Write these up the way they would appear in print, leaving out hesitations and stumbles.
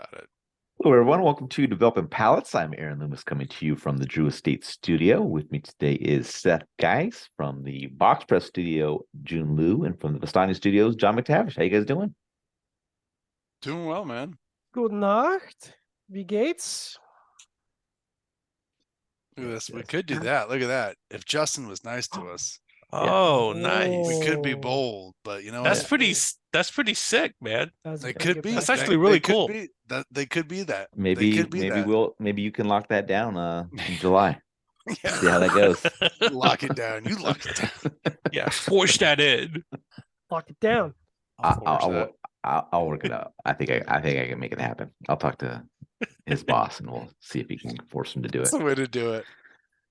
Got it. Hello, everyone. Welcome to Developing Palates. I'm Aaron Loomis coming to you from the Drew Estate Studio. With me today is Seth Geis from the Box Press Studio, Jiunn Liu, and from the Vistani Studios, John McTavish. How you guys doing? Doing well, man. Gute Nacht. Wie geht's? Look at this. We Yes. could do that. Look at that. If Justin was nice to us, Oh, we nice. could be bold. But you know That's what? pretty sick, man. They could be. That's actually really cool. They could be that. Maybe maybe you can lock that down in July. Yeah. See how that goes. Lock it down. You lock it down. Yeah, force that in. Lock it down. I'll work it out. I think I can make it happen. I'll talk to his boss and we'll see if he can force him to do it. That's the way to do it.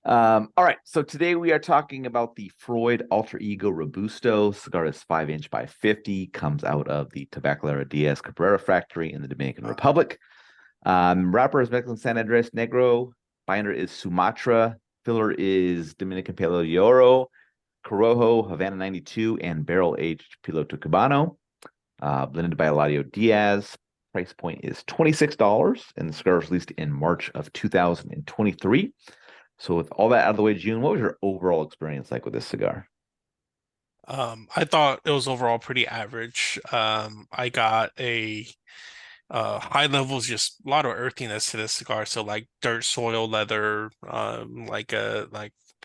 All right, so today we are talking about the Freud AlterEgo Robusto. Cigar is 5" by 50, comes out of the Tabacalera Diaz Cabrera factory in the Dominican Republic. Wrapper is Mexican San Andres Negro, binder is Sumatra, filler is Dominican Palo de Oro, Corojo, Havana 92, and barrel aged Piloto Cubano. Blended by Eladio Diaz. Price point is $26, and the cigar was released in March of 2023. So with all that out of the way, June, what was your overall experience like with this cigar? I thought it was overall pretty average. I got a high levels, just a lot of earthiness to this cigar. So like dirt, soil, leather, like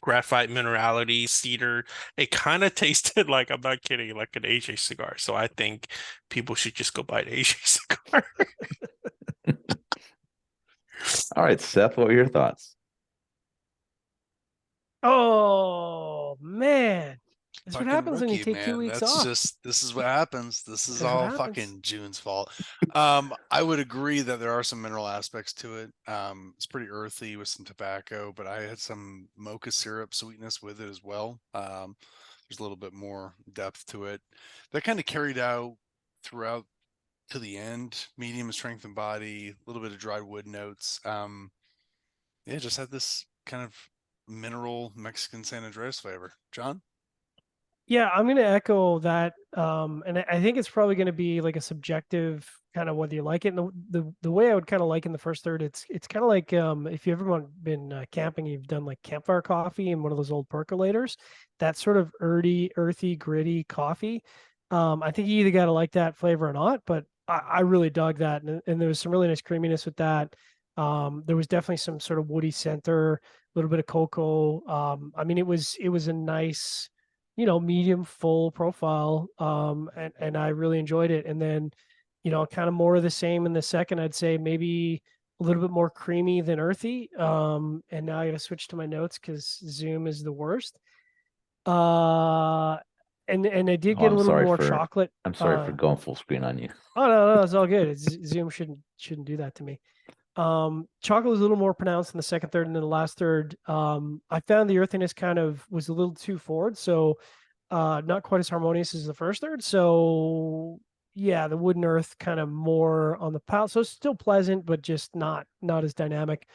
graphite minerality, cedar. It kind of tasted like, I'm not kidding, like an AJ cigar. So I think people should just go buy an AJ cigar. All right, Seth, what were your thoughts? Oh man, this is what Fucking happens when you rookie, take 2 weeks That's off. this is what happens. This is That's what all happens. fucking June's fault. I would agree that there are some mineral aspects to it. It's pretty earthy with some tobacco, but I had some mocha syrup sweetness with it as well. There's a little bit more depth to it. That kind of carried out throughout to the end. Medium strength and body, a little bit of dried wood notes. Yeah, just had this kind of mineral Mexican San Andreas flavor. John? Yeah, I'm gonna echo that. And I think it's probably gonna be like a subjective kind of whether you like it. And the way I would kind of like in the first third, it's kind of like if you've ever been camping, you've done like campfire coffee in one of those old percolators, that sort of earthy, gritty coffee. I think you either gotta like that flavor or not, but I really dug that, and there was some really nice creaminess with that. There was definitely some sort of woody center, a little bit of cocoa. I mean, it was a nice, medium full profile. And I really enjoyed it. And then, kind of more of the same in the second. I'd say maybe a little bit more creamy than earthy. And now I got to switch to my notes because Zoom is the worst. And I did get a little more chocolate. I'm sorry for going full screen on you. Oh no, it's all good. Zoom shouldn't do that to me. Chocolate was a little more pronounced in the second third, and then the last third, I found the earthiness kind of was a little too forward, so not quite as harmonious as the first third. So yeah, the wood and earth kind of more on the palate. So it's still pleasant, but just not as dynamic.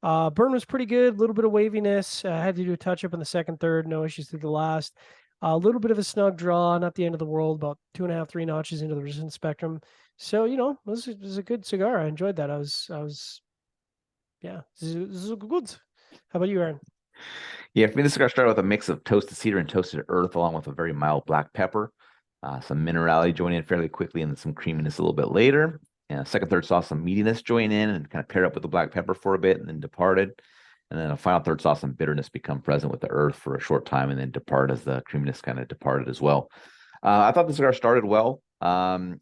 Burn was pretty good, a little bit of waviness. I had to do a touch up in the second third, no issues through the last. A little bit of a snug draw, not the end of the world, about 2.5, 3 notches into the resistance spectrum. So, this is a good cigar. I enjoyed that. Yeah, this is good. How about you, Aaron? Yeah, for me, this cigar started with a mix of toasted cedar and toasted earth, along with a very mild black pepper. Some minerality joined in fairly quickly, and then some creaminess a little bit later. And second, third saw some meatiness join in and kind of pair up with the black pepper for a bit, and then departed. And then a final third saw some bitterness become present with the earth for a short time, and then depart as the creaminess kind of departed as well. I thought the cigar started well. It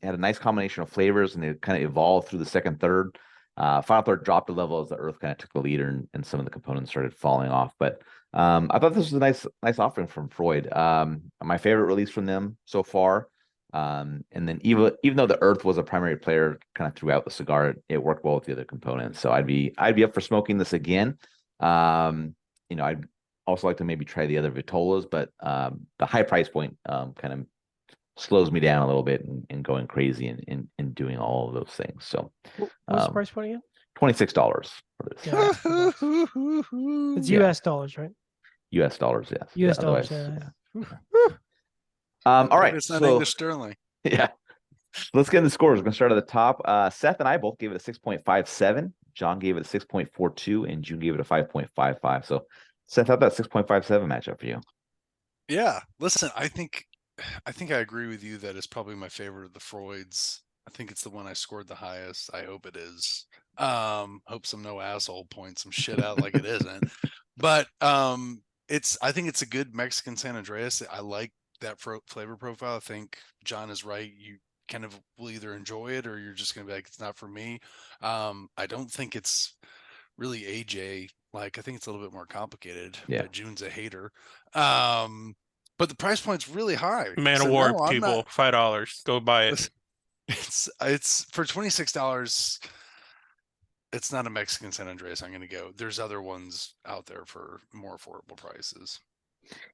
had a nice combination of flavors, and it kind of evolved through the second third. Final third dropped a level as the earth kind of took the leader, and some of the components started falling off. But I thought this was a nice offering from Freud. My favorite release from them so far. And then even though the earth was a primary player kind of throughout the cigar, it worked well with the other components. So I'd be up for smoking this again. I'd also like to maybe try the other Vitolas, but the high price point kind of slows me down a little bit in going crazy and doing all of those things. So what's the price point again? $26 for this. Yeah, it's US dollars, right? US dollars, yes. US dollars. All right. It's not so, English sterling. Yeah. Let's get in the scores. We're gonna start at the top. Seth and I both gave it a 6.57. John gave it a 6.42, and Jiunn gave it a 5.55. So, Seth, how about 6.57 matchup for you? Yeah, listen, I think I agree with you that it's probably my favorite of the Freuds. I think it's the one I scored the highest. I hope it is. Hope some no asshole points some shit out like it isn't. But I think it's a good Mexican San Andreas. I like that flavor profile. I think John is right. You kind of will either enjoy it or you're just gonna be like, it's not for me. I don't think it's really AJ. Like, I think it's a little bit more complicated. Yeah. But June's a hater. But the price point's really high. Man So of War, no, I'm not. people, $5. Go buy it. It's for $26. It's not a Mexican San Andreas. I'm going to go. There's other ones out there for more affordable prices.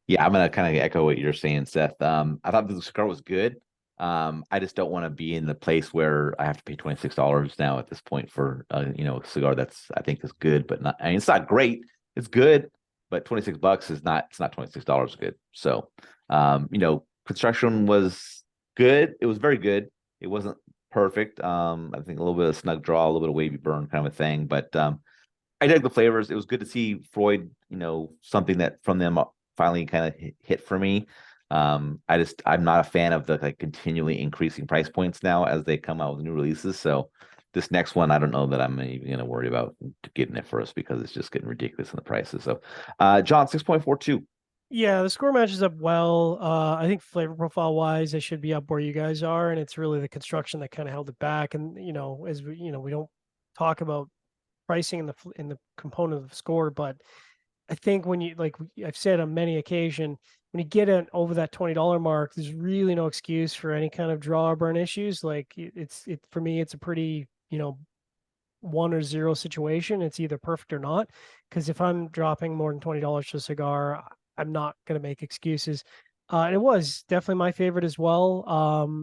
Yeah, I'm gonna kind of echo what you're saying, Seth. I thought the cigar was good. I just don't want to be in the place where I have to pay $26 now at this point for a cigar that's I think is good, but not. I mean, it's not great. It's good, but $26 is not. It's not $26 good. So, construction was good. It was very good. It wasn't perfect. I think a little bit of snug draw, a little bit of wavy burn kind of a thing, but I dug the flavors. It was good to see Freud, something that from them finally kind of hit for me. I'm not a fan of the like continually increasing price points now as they come out with new releases. So this next one, I don't know that I'm even going to worry about getting it first because it's just getting ridiculous in the prices. So, John, 6.42. Yeah, the score matches up well. I think flavor profile wise, they should be up where you guys are, and it's really the construction that kind of held it back. And as we don't talk about pricing in the component of the score, but I think when you I've said on many occasion, when you get it over that $20 mark, there's really no excuse for any kind of draw or burn issues. Like for me, it's a pretty 1 or 0 situation. It's either perfect or not. Because if I'm dropping more than $20 for a cigar, I'm not going to make excuses. And it was definitely my favorite as well.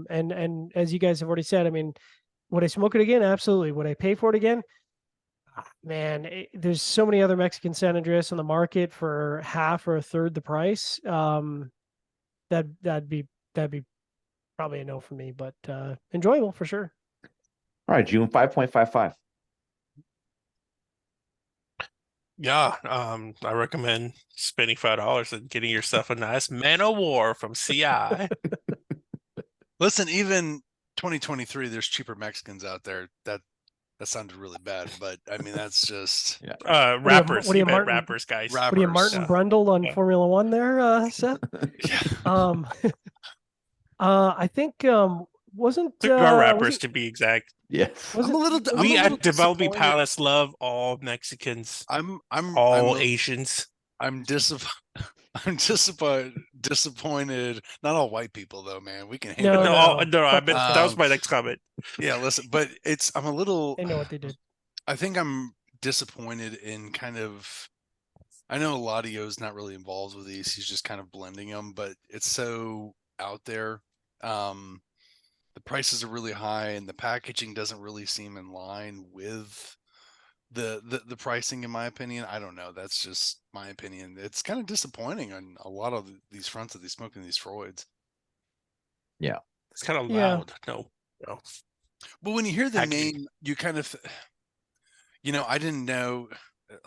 And as you guys have already said, I mean, would I smoke it again? Absolutely. Would I pay for it again? Man, there's so many other Mexican San Andreas on the market for half or a third the price. That'd be probably a no for me, but enjoyable for sure. All right, June 5.55. Yeah, I recommend spending $5 and getting yourself a nice Man of War from CI. Listen, even 2023, there's cheaper Mexicans out there. That sounded really bad, but I mean that's just Rappers. What do you, He meant Martin? rappers, guys. What are you, Martin Yeah. Brundle on Yeah. Formula One there, Seth? yeah. I think wasn't Cigar rappers wasn't to be exact. Yes. was I'm it a little. was I'm We a little at Developing disappointed. Palates love all Mexicans, I'm all Asians. I'm disappointed. Not all white people though, man. We can handle No, it. no. I Fuck bet those that was guys. my next comment. Yeah, listen, but I'm a little. They know what they did. I think I'm disappointed in kind of. I know Ladio's not really involved with these. He's just kind of blending them, but it's so out there. The prices are really high, and the packaging doesn't really seem in line with the pricing, in my opinion. I don't know. That's just my opinion. It's kind of disappointing on a lot of these fronts that they smoke in these Freuds. Yeah. It's kind of Yeah. loud. No. But when you hear the Packaging. name, you kind of, I didn't know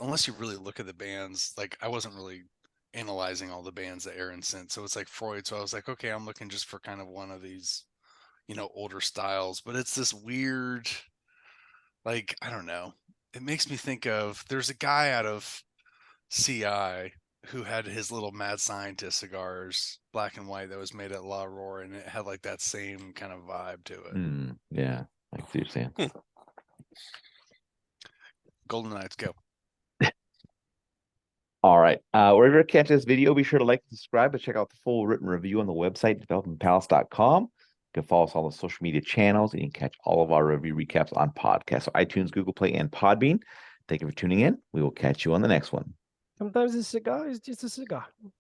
unless you really look at the bands. Like I wasn't really analyzing all the bands that Aaron sent, so it's like Freud. So I was like, okay, I'm looking just for kind of one of these, older styles. But it's this weird, like I don't know. It makes me think of there's a guy out of CI who had his little mad scientist cigars, black and white, that was made at La Aurora, and it had like that same kind of vibe to it. Yeah, I see what you're saying. Golden Knights, go. All right. Wherever you catch this video, be sure to like and subscribe, but check out the full written review on the website, developingpalace.com. You can follow us on the social media channels, and you can catch all of our review recaps on podcasts, so iTunes, Google Play, and Podbean. Thank you for tuning in. We will catch you on the next one. Sometimes a cigar is just a cigar.